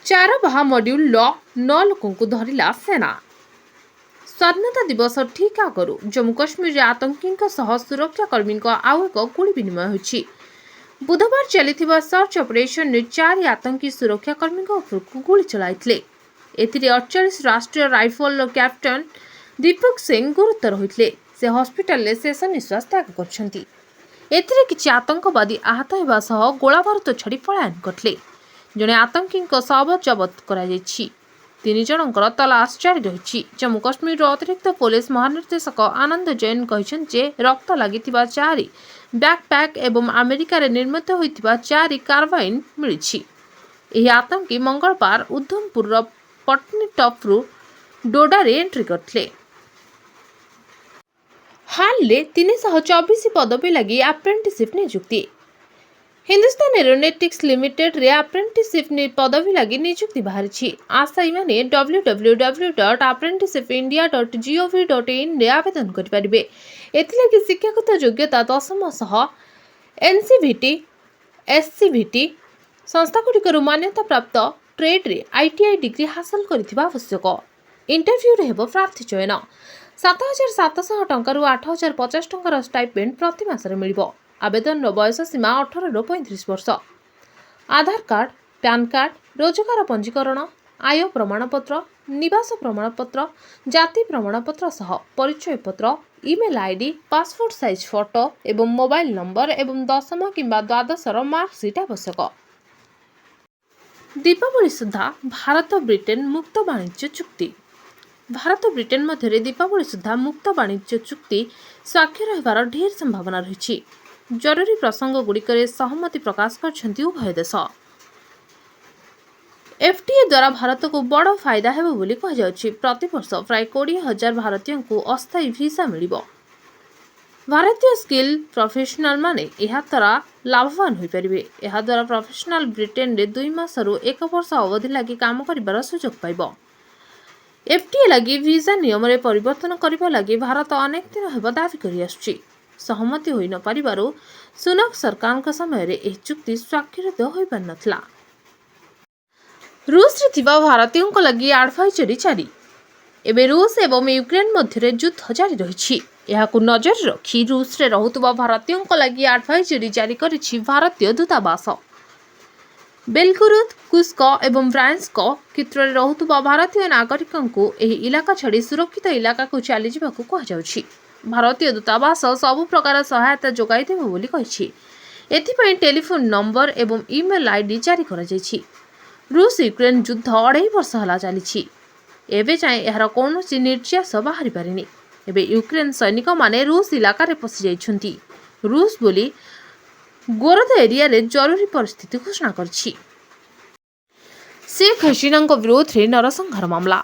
चारबाहा module 9 लोक धरला सेना। स्वाधीनता दिवस ठीक आगु जम्मू काश्मीर आतंकी सुरक्षाकर्मी आउ एक गुली विनिमय होछि। बुधवार चली सर्च ऑपरेशन में 4 आतंकी सुरक्षाकर्मी गुली चलाई। एथिरे 48 राष्ट्रीय राइफल कैप्टेन दीपक सिंह गुरुतर होते। से हॉस्पिटल शेष निश्वास त्याग करछंती। एथिरे किछि आतंकवादी आहत हेबा सह गोला बारूद छाड़ी पलायन करथिले। जणे आतंकी शव जबत करा जायछि। 3 जनकर तलाश जारी रही। जम्मू काश्मीर अतिरिक्त पुलिस महानिर्देशक आनंद जैन कहते रक्त लगी 4 बैकपैक एवं अमेरिका रे निर्मित होइतिबा 4 कार्बाइन मिली। यह आतंकी मंगलवार उधमपुर पटनीटॉपरू डोडारे एंट्री करथिले। हाल 324 पदवी लगी अप्रेंटिसशिप नियुक्ति। हिंदुस्तान एरोनॉटिक्स लिमिटेड रे अप्रेंटिसशिप पदवी लगी नियुक्ति बाहरी। आशायी मैंने www.apprenticeshipindia.gov.in रे आवेदन करें। एथिलागि शिक्षागत योग्यता 10th सह एनसीवीटी एससीवीटी संस्थागुड़िकर मान्यता प्राप्त ट्रेड रे आईटीआई डिग्री हासिल करथिबा आवश्यक। इंटरव्यू रे हेबो प्रार्थी चयन। 7,700 टंकारु 8,050 टंकार स्टाइपेंड प्रति मासरे मिलिबो। आवेदन बयस सीमा 18 ରୁ 35 वर्ष। आधार कार्ड, पैन कार्ड, रोजगार पंजीकरण, आय प्रमाणपत्र, निवास प्रमाणपत्र, जाति प्रमाणपत्र सह परिचय पत्र, email ID, passport size photo एवं मोबाइल नंबर एवं 10th किंबा 12th मार्कशीट आवश्यक। दीपावली सुधा भारत ब्रिटेन मुक्त वाणिज्य चुक्ति। भारत ब्रिटेन मध्य दीपावली सुधा मुक्त वाणिज्य चुक्ति स्वाक्षर होबार ढेर संभावना रही। जरूरी प्रसंग गुड़िकर सहमति प्रकाश कर उभय देश। एफटीए द्वारा भारत को बड़ फायदा हेबो बोली कहा जाउछि। प्रति वर्ष प्राय 20,000 भारतीयों को अस्थायी वीसा मिलिबो। भारतीय स्किल प्रोफेशनल माने एहा द्वारा लाभवान होई परिबे। एहा द्वारा प्रोफेशनल ब्रिटेन रे 2 मासरू 1 वर्ष अवधि लगी काम करिबार सुযোগ पाइबो। एफटीए लगी वीसा नियम रे परिवर्तन करिबा लगी भारत अनेक दिन हेबो दाबी करि आछछि। सहमति होई न परिबारु सुनक सरकार का समय रे एह चुक्ति स्वाक्षरित होई पार नथला। रूस रे थिबा भारतीयों को लगी एडवाइजरी जारी। एबे रूस एवं यूक्रेन मध्य युद्ध जारी रही। एहाकु नजर रखी रूस रे रहुतबा भारतीयों को लगी एडवाइजरी जारी करिछि भारतीय दूतावास। बेलगोरोद, कुस्क एवं ब्रांस्क क्षेत्र में रहुतबा भारतीय नागरिकों को एही इलाका छाड़ी सुरक्षित इलाका को चली जाबाकू कहा जाउछि। भारतीय दूतावास सबु प्रकार सहायता जोगाई देबो बोली कहिछि। एथिपई टेलीफोन नंबर एवं ईमेल आईडी जारी करा जायछि। रूस यूक्रेन युद्ध 2.5 वर्ष हला चलीछि। एबे जाय एहार कोनोसी निर्यास बाहरी पारिनी। एबे यूक्रेन सैनिक माने रूस इलाका रे पसि जाइछन्ति। रूस बोली गोरद एरिया रे जरूरी परिस्थिति घोषणा करछि। शेख हसीना विरोध रे नरसंहार मामला।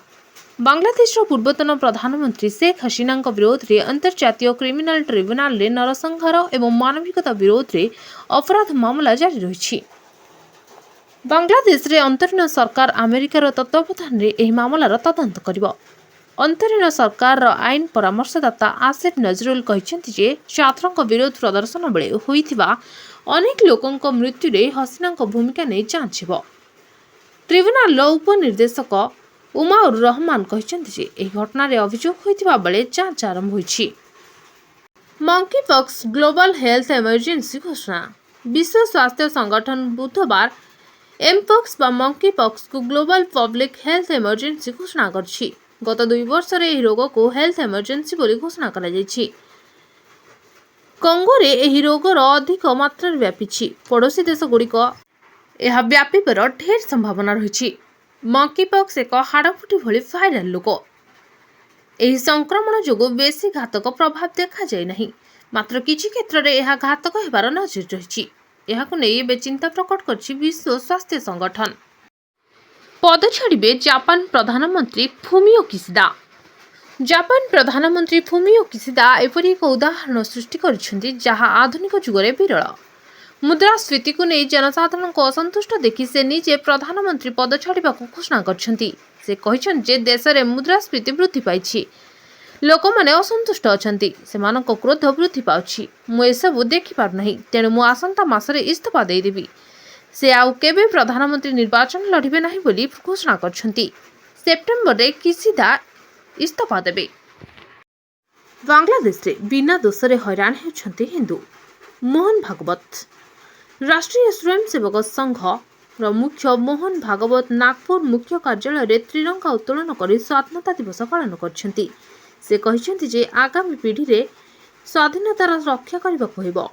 बांग्लादेश पूर्वतन प्रधानमंत्री शेख हसीना विरोध रे अंतर्जातीय क्रिमिनल ट्रिब्यूनल रे नरसंहार एवं मानविकता विरोध रे अपराध मामला जारी रही। बांग्लादेश रे अंतरीण सरकार अमेरिकार तत्वावधान रे एही मामलार तदंत करिबो। अंतरीण सरकार आईन परामर्शदाता आसिफ नजरुल कहते जे छात्रों विरोध प्रदर्शन बेले होइथिबा अनेक लोकों मृत्यु रे हसीना भूमिका नहीं जांच हेबो। ट्रिब्यूनल उपनिर्देशक उमाउर रहमान कहते जे एही घटना रे अभियोग होइथिबा बेले जांच आरंभ होइछि। Monkeypox global health emergency घोषणा। विश्व स्वास्थ्य संगठन बुधवार एमपॉक्स बा मंकी पॉक्स को ग्लोबल पब्लिक हेल्थ इमरजेंसी घोषणा करछि। गत 2 वर्ष रे एही रोग को हेल्थ इमरजेंसी बोली घोषणा करा जायछि। कंगो रे एही रोगर अधिक मात्रा रे व्यापिछि। पड़ोसी देश गुड़िक यह व्यापिबार ढेर संभावना रही। मंकी पॉक्स एक हाड़फुटी भली भाइराल रोग। एही संक्रमण जोगु बेसी घातक प्रभाव देखा जाय नहीं। मात्र किछि क्षेत्र रे यह घातक हेबार नजर रही। एहाकु नै एबे चिंता प्रकट करछि विश्व स्वास्थ्य संगठन। पद छाड़िबे जापान प्रधानमंत्री फुमियो किशिदा। जापान प्रधानमंत्री फुमियो किशिदा एपरि एक उदाहरण सृष्टि करिसेंति जहा आधुनिक जुगरे विरल। मुद्रास्फीति को नहीं जनसाधारण को असंतुष्ट देखि से निजे प्रधानमंत्री पद छाड़िबाकू घोषणा करछंती। से कहिछन जे देश रे मुद्रास्फीति वृद्धि पाइछि। लोक माने असंतुष्ट अछंती। सेमानक क्रोध वृद्धि पाउछि। मु एसबु देखि पार नहीं। तेणु मु आसंता मासरे इस्तीफा देदेबी। से आउ केबे प्रधानमंत्री निर्वाचन लड़िबे नहीं बोली घोषणा करछंती। सेप्टेम्बर रे किसिदा इस्तीफा देबे। बांग्लादेश रे बिना दोष रे हैरान हेउछंती हिंदू। मोहन भागवत राष्ट्रीय स्वयंसेवक संघ मुख्य मोहन भागवत नागपुर मुख्य कार्यालय रे त्रिरंगा उत्तोलन कर स्वाधीनता दिवस पालन करछंती। से कहिसंती जे आगामी पीढ़ी रे स्वाधीनतार रक्षा करबा होइबो।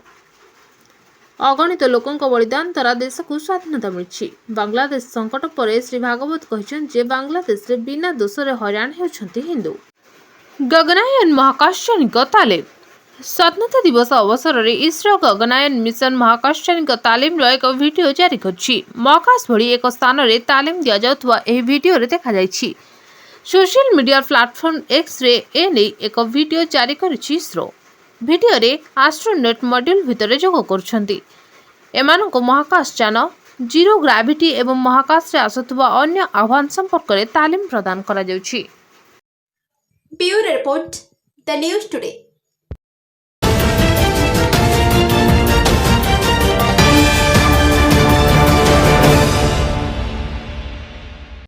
अगणित लोकों बलिदान द्वारा देश को स्वाधीनता मिली। बांग्लादेश संकट पर श्री भागवत कहते जे बांग्लादेश रे बिना दोष रे हैरान हेउछंती हिंदू। गगनायन महाकाशचारिक तालीम स्वाधीनता दिवस अवसर में इसरो गगनायन मिशन महाकाशचारिक तालीम एक वीडियो जारी करछि। महाकाश भली एक स्थान रे तालीम दिया जाउथवा एही वीडियो रे देखा जायछि। सोशल मीडिया प्लेटफॉर्म एक्स रे एने एक वीडियो जारी करछि इसरो। वीडियो रे एस्ट्रोनॉट मॉड्यूल भितर जोग करछंती। एमानको महाकाश यान जीरो ग्राविटी एवं महाकाश रे आसुथवा अन्य आह्वान संपर्क रे तालीम प्रदान करा जाउछि। Bureau report the news today.